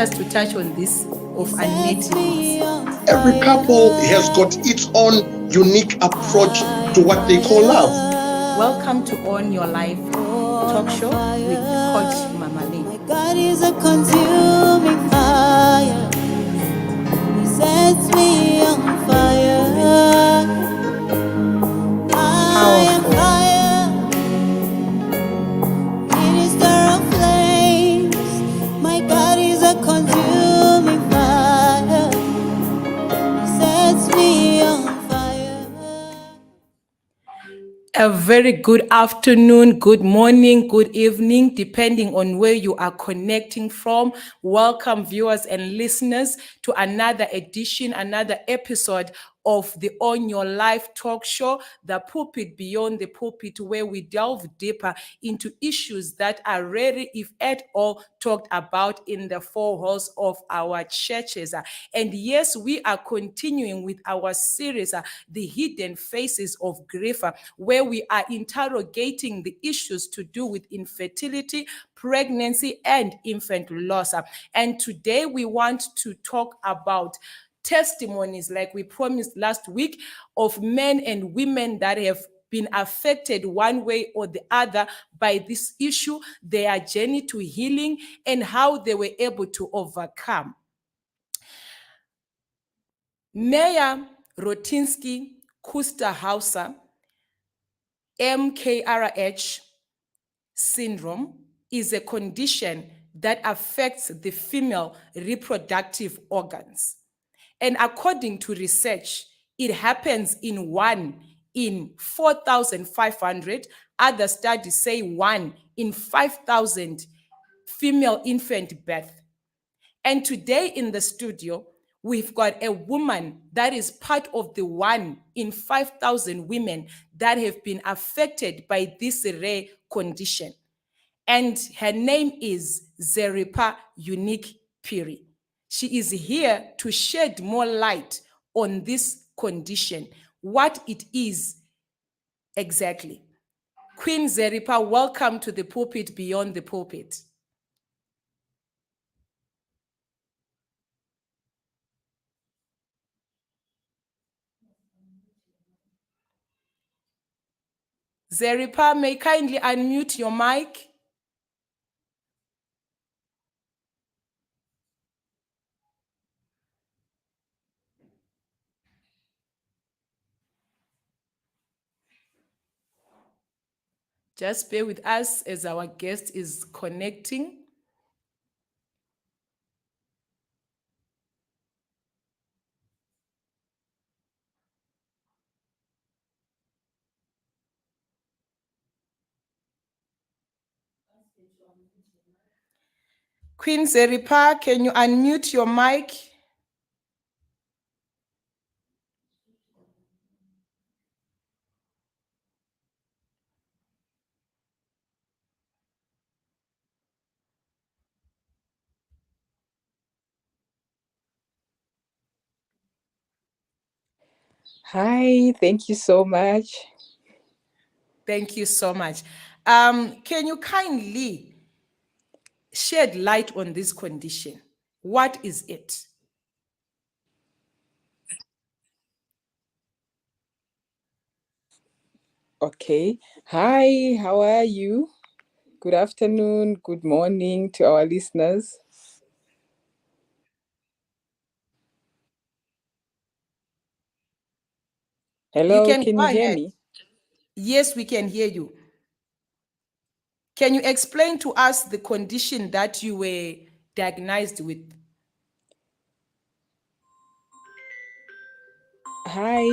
us to touch on this of unmet needs. Every couple has got its own unique approach to what they call love. Welcome to On Your Life talk show with Coach Mama Lee. My God is a consuming fire. He sets me on fire. I am fire. Minister of flames. My God is a consuming fire. He sets me on fire. A very good afternoon, good morning, good evening, depending on where you are connecting from. Welcome, viewers and listeners, to another edition, another episode of the On Your Life talk show, the pulpit beyond the pulpit, where we delve deeper into issues that are rarely, if at all, talked about in the four walls of our churches. And yes, we are continuing with our series, The Hidden Faces of Grief, where we are interrogating the issues to do with infertility, pregnancy, and infant loss. And today we want to talk about testimonies, like we promised last week, of men and women that have been affected one way or the other by this issue, their journey to healing, and how they were able to overcome. Meyer Rotinsky Kusterhauser MKRH syndrome is a condition that affects the female reproductive organs. And according to research, it happens in 1 in 4,500. Other studies say 1 in 5,000 female infant birth. And today in the studio, we've got a woman that is part of the 1 in 5,000 women that have been affected by this rare condition. And her name is ZERIPAH Unique Piri. She is here to shed more light on this condition, what it is exactly. Queen ZERIPAH, welcome to the pulpit beyond the pulpit. ZERIPAH, may kindly unmute your mic. Just bear with us as our guest is connecting. Queen ZERIPAH, can you unmute your mic? Hi, thank you so much. Thank you so much. Can you kindly shed light on this condition? What is it? Okay. Hi, how are you? Good afternoon, good morning to our listeners. Hello, can you hear me? Yes, we can hear you. Can you explain to us the condition that you were diagnosed with? Hi,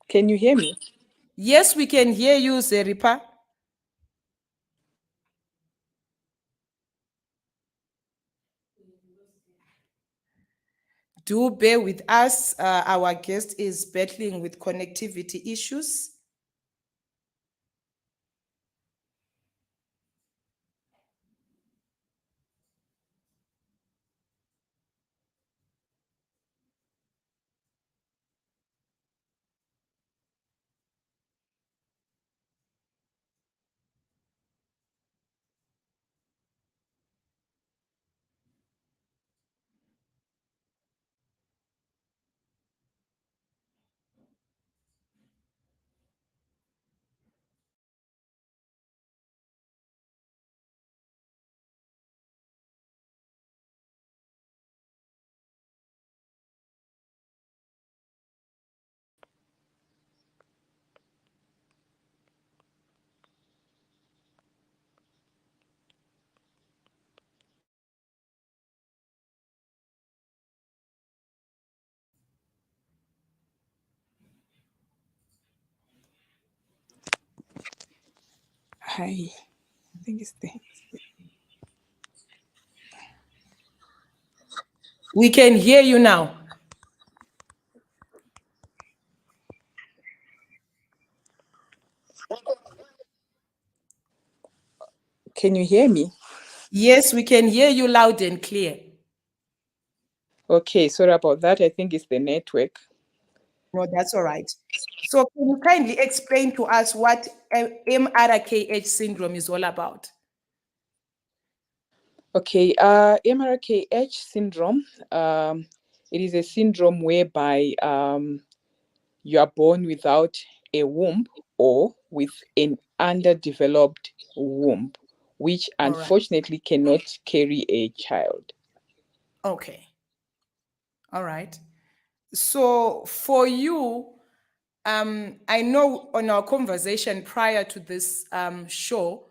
can you hear me? Yes, we can hear you, ZERIPAH. Do bear with us. Our guest is battling with connectivity issues. Hi. I think it's there. We can hear you now. Can you hear me? Yes, we can hear you loud and clear. Okay, sorry about that. I think it's the network. No, that's all right. So can you kindly explain to us what MRKH syndrome is all about? Okay, MRKH syndrome, it is a syndrome whereby you are born without a womb or with an underdeveloped womb, which All right. unfortunately cannot carry a child. Okay. All right. So for you, I know on our conversation prior to this show,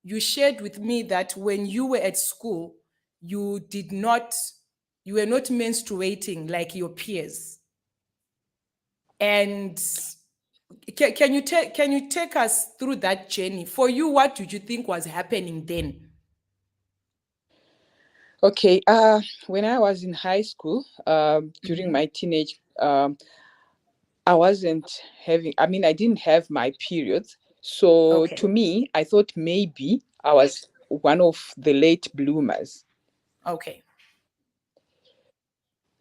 you shared with me that when you were at school, you did not, you were not menstruating like your peers. And can you take us through that journey? For you, what did you think was happening then? Okay, when I was in high school, during my teenage, I wasn't I mean, I didn't have my periods. So Okay. to me, I thought maybe I was one of the late bloomers. Okay.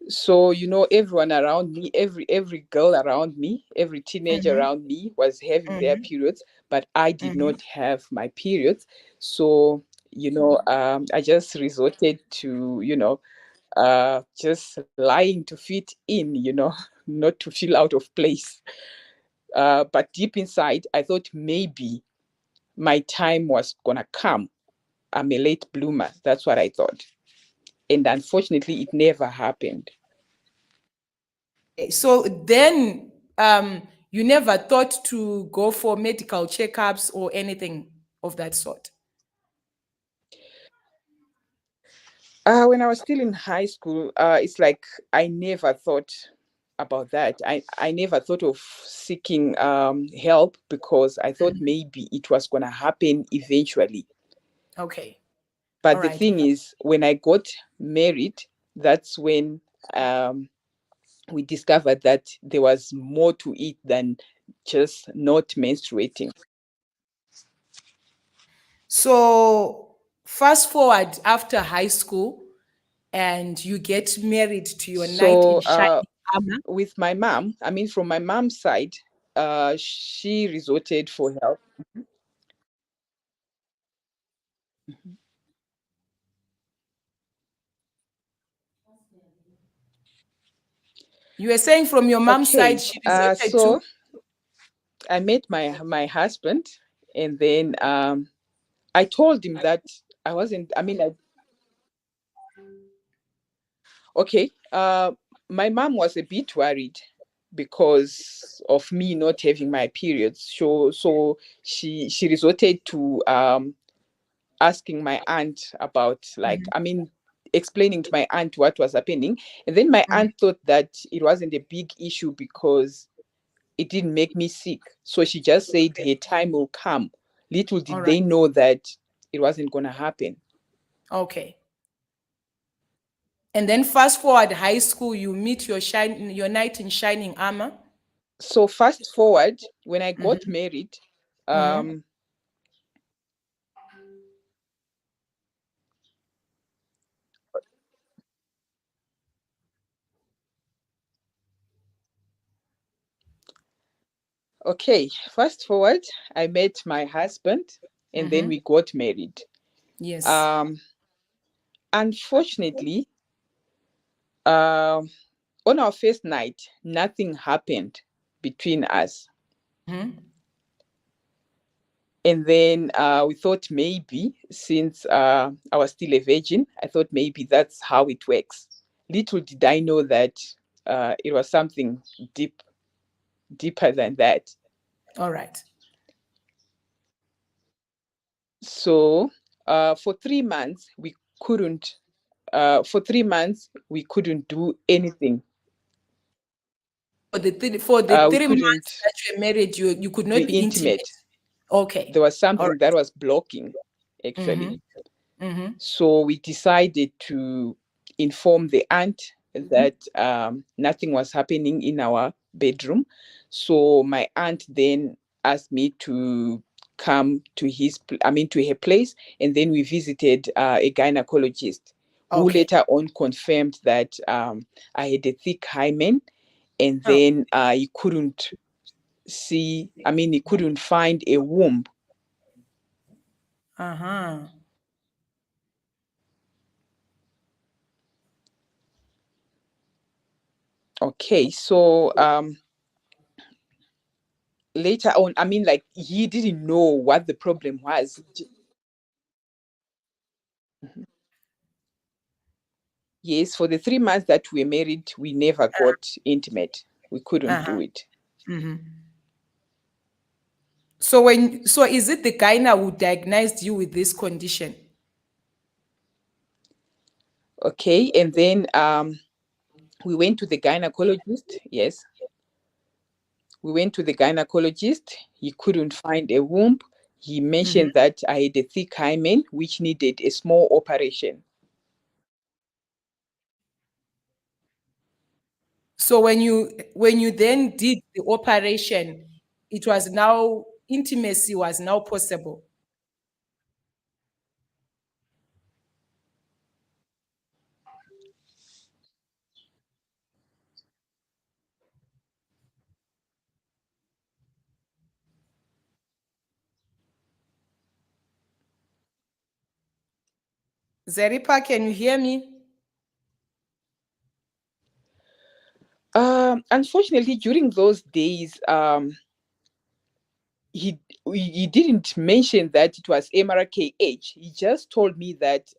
So, everyone around me, every girl around me, every teenager Mm-hmm. around me was having their Mm-hmm. periods, but I did Mm-hmm. not have my periods. So, I just resorted to, just lying to fit in, not to feel out of place. But deep inside, I thought maybe my time was gonna come. I'm a late bloomer. That's what I thought. And unfortunately, it never happened. Okay. So then you never thought to go for medical checkups or anything of that sort? When I was still in high school, it's like I never thought about that. I never thought of seeking help because I thought Mhm. maybe it was going to happen eventually. Okay. All But the right. thing is, when I got married, that's when um, we discovered that there was more to it than just not menstruating. So fast forward after high school and you get married to your knight in So, shining armor. with my mom, I mean, from my mom's side, she resorted for help. You were saying from your mom's side, Okay, she resorted to? so I met my husband, and then I told him that I wasn't. I mean, okay. My mom was a bit worried because of me not having my periods. So she resorted to asking my aunt about, like, Mhm. I mean, explaining to my aunt what was happening, and then my Mhm. aunt thought that it wasn't a big issue because it didn't make me sick. So she just said her time will come. Little All did right. they know that it wasn't going to happen. Okay. And then fast forward high school, you meet your knight in shining armor. So fast forward, when I got Mhm. married, Mhm. um, okay, fast forward, I met my husband and then Mhm. we got married. Yes. Um, Unfortunately, um, on our first night, nothing happened between us. Mhm. And then we thought maybe, since I was still a virgin, I thought maybe that's how it works. Little did I know that it was something deeper than that. All right. So for 3 months, couldn't. For 3 months, we couldn't do anything. For the We 3 months couldn't that you were married, you could be not be intimate. intimate. Okay. There was All something that was blocking, actually. Mm-hmm. So we decided to inform the aunt that nothing was happening in our bedroom. So my aunt then asked me to come to to her place, and then we visited a gynecologist who Okay. later on confirmed that I had a thick hymen, and Oh. then he couldn't he couldn't find a womb. Uh-huh. Okay, so later on, like, he didn't know what the problem was. Mhm. Yes, for the 3 months that we were married, we never got intimate. We couldn't Uh-huh. do it. Mm-hmm. So is it the gyna who diagnosed you with this condition? Okay, and then we went to the gynecologist. Yes, we went to the gynecologist. He couldn't find a womb. He Mm-hmm. mentioned that I had a thick hymen, which needed a small operation. So when you then did the operation, it was now intimacy was now possible. Zeripa, can you hear me? Unfortunately, during those days, he didn't mention that it was MRKH. He just told me that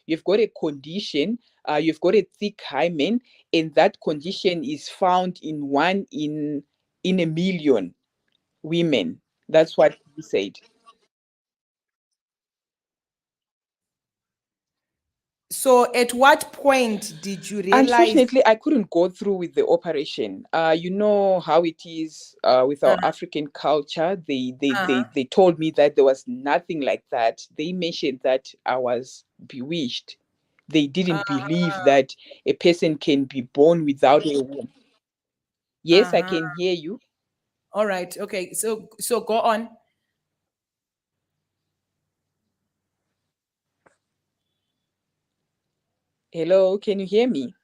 you've got a condition, you've got a thick hymen, and that condition is found in one in a million women. That's what he said. So at what point did you realize? Unfortunately, I couldn't go through with the operation. You know how it is with our Uh, African culture. uh-huh, They told me that there was nothing like that. They mentioned that I was bewitched. They didn't believe uh-huh, that a person can be born without a womb. Yes, I uh-huh. can hear you. All right. Okay. So go on. Hello, can you hear me?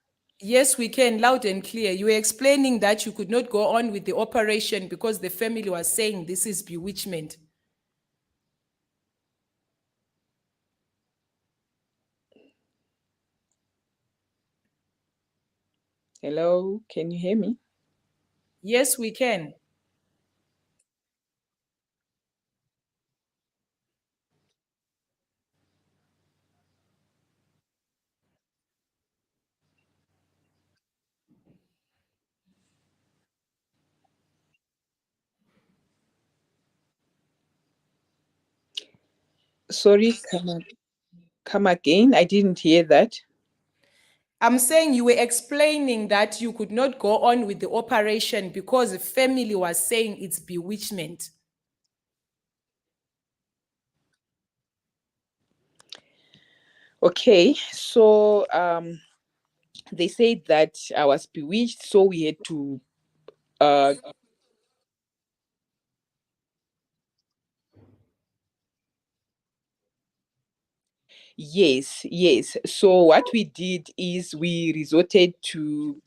Yes, we can, loud and clear. You were explaining that you could not go on with the operation because the family was saying this is bewitchment. Hello, can you hear me? Yes, we can. Sorry, come again. I didn't hear that. I'm saying you were explaining that you could not go on with the operation because the family was saying it's bewitchment. Okay, so they said that I was bewitched, so we had to uh yes, yes. So what we did is we resorted to,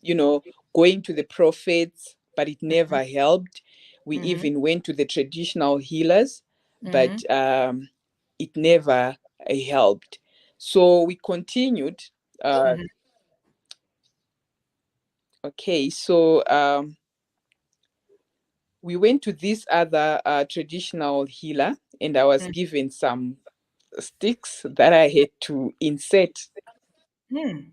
going to the prophets, but it never helped. We Mm-hmm. even went to the traditional healers, Mm-hmm. but it never helped. So we continued. Uh, Mm-hmm. okay, so we went to this other traditional healer, and I was given some sticks that I had to insert. Mm-hmm.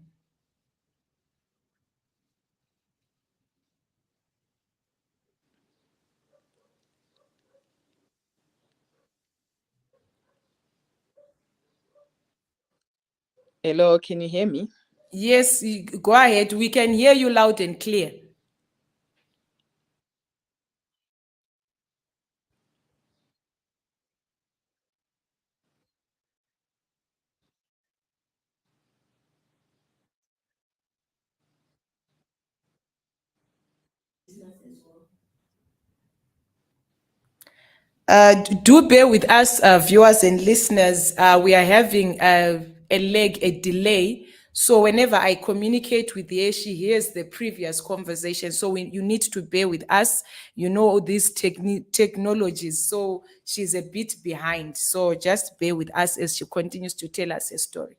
Hello, can you hear me? Yes, go ahead. We can hear you loud and clear. Do bear with us, viewers and listeners. We are having a delay. So whenever I communicate with her, she hears the previous conversation. So you need to bear with us. You know these technologies. So she's a bit behind. So just bear with us as she continues to tell us a story.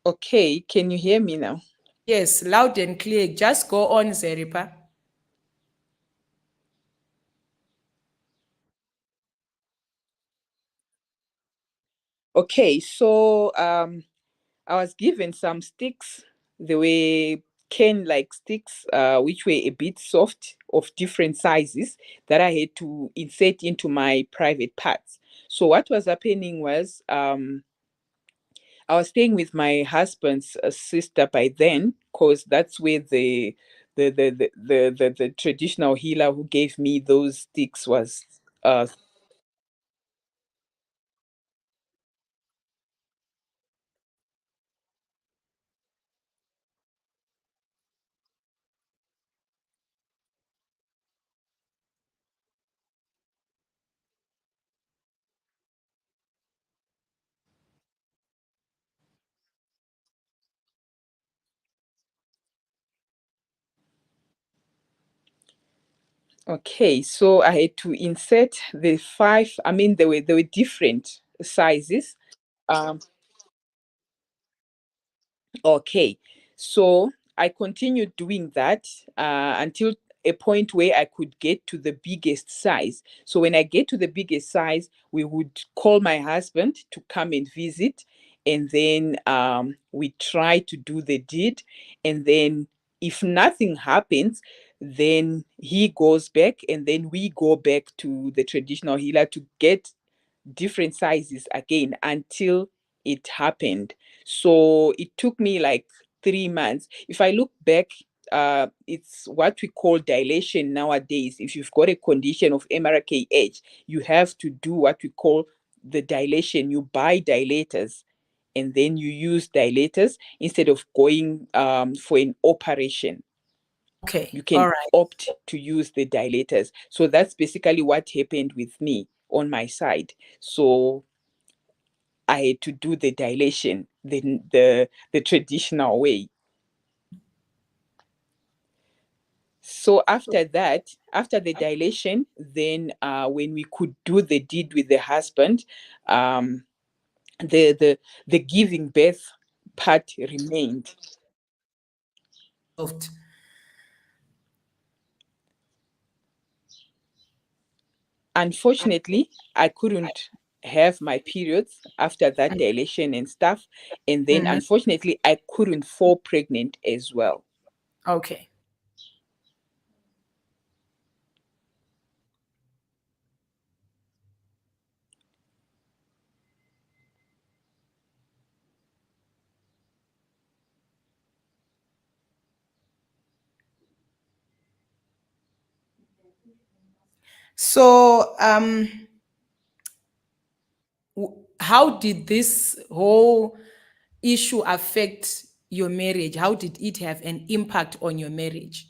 Okay, can you hear me now? Yes, loud and clear. Just go on, Zeripa. Okay, so I was given some sticks. They were cane like sticks, which were a bit soft, of different sizes, that I had to insert into my private parts. So what was happening was, I was staying with my husband's sister by then, because that's where the traditional healer who gave me those sticks was. Okay, so I had to insert the five. I mean, they were different sizes. Um, Okay, so I continued doing that until a point where I could get to the biggest size. So when I get to the biggest size, we would call my husband to come and visit, and then we try to do the deed, and then if nothing happens, then he goes back, and then we go back to the traditional healer to get different sizes again until it happened. So it took me like 3 months. If I look back, it's what we call dilation nowadays. If you've got a condition of MRKH, you have to do what we call the dilation. You buy dilators and then you use dilators instead of going for an operation. Okay, You all can right. opt to use the dilators. So that's basically what happened with me on my side. So I had to do the dilation the traditional way. So after that, after the dilation, then when we could do the deed with the husband, um, the giving birth part remained. Solved. Unfortunately, I couldn't have my periods after that dilation and stuff, and then Mhm. unfortunately, I couldn't fall pregnant as well. Okay. So, how did this whole issue affect your marriage? How did it have an impact on your marriage?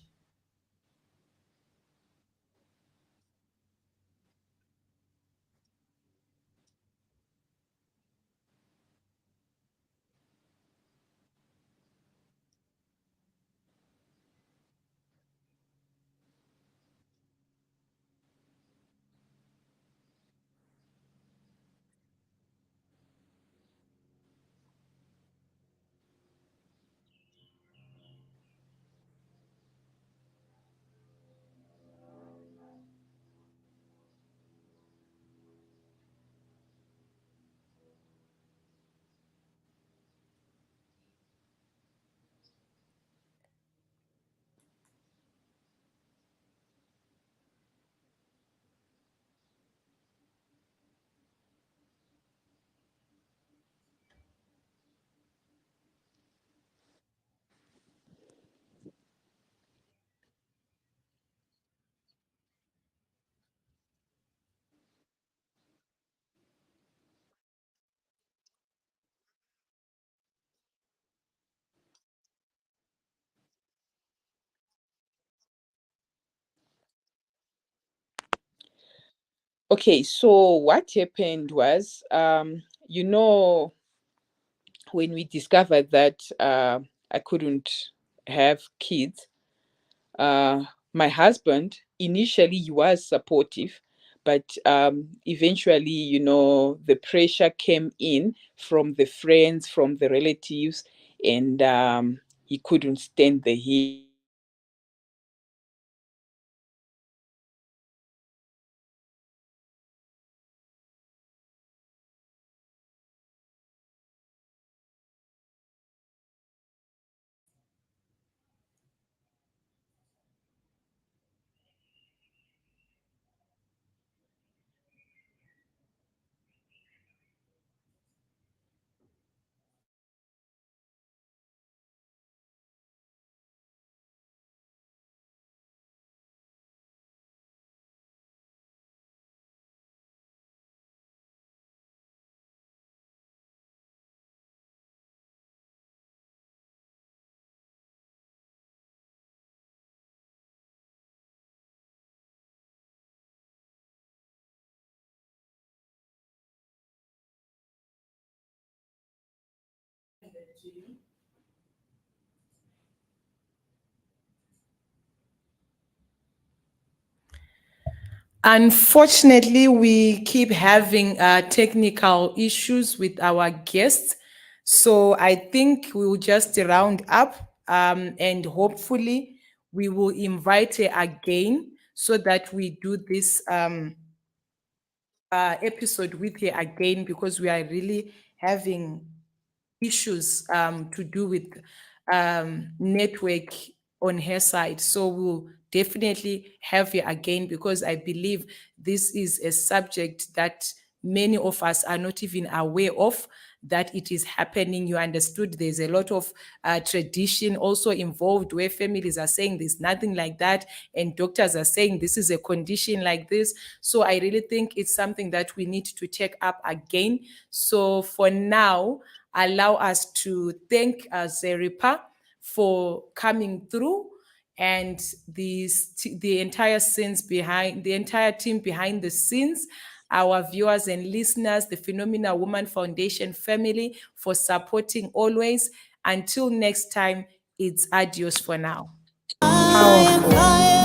Okay, so what happened was, when we discovered that I couldn't have kids, my husband initially he was supportive, but eventually, the pressure came in from the friends, from the relatives, and he couldn't stand the heat. Unfortunately, we keep having technical issues with our guests. So I think we will just round up, and hopefully we will invite her again so that we do this episode with her again, because we are really having issues to do with network on her side. So we'll definitely have her again, because I believe this is a subject that many of us are not even aware of, that it is happening. You understood there's a lot of tradition also involved, where families are saying there's nothing like that, and doctors are saying this is a condition like this. So I really think it's something that we need to take up again. So for now, allow us to thank ZERIPAH for coming through, and the entire the entire team behind the scenes, our viewers and listeners, the Phenomenal Woman Foundation family, for supporting always. Until next time, it's adios for now. Powerful.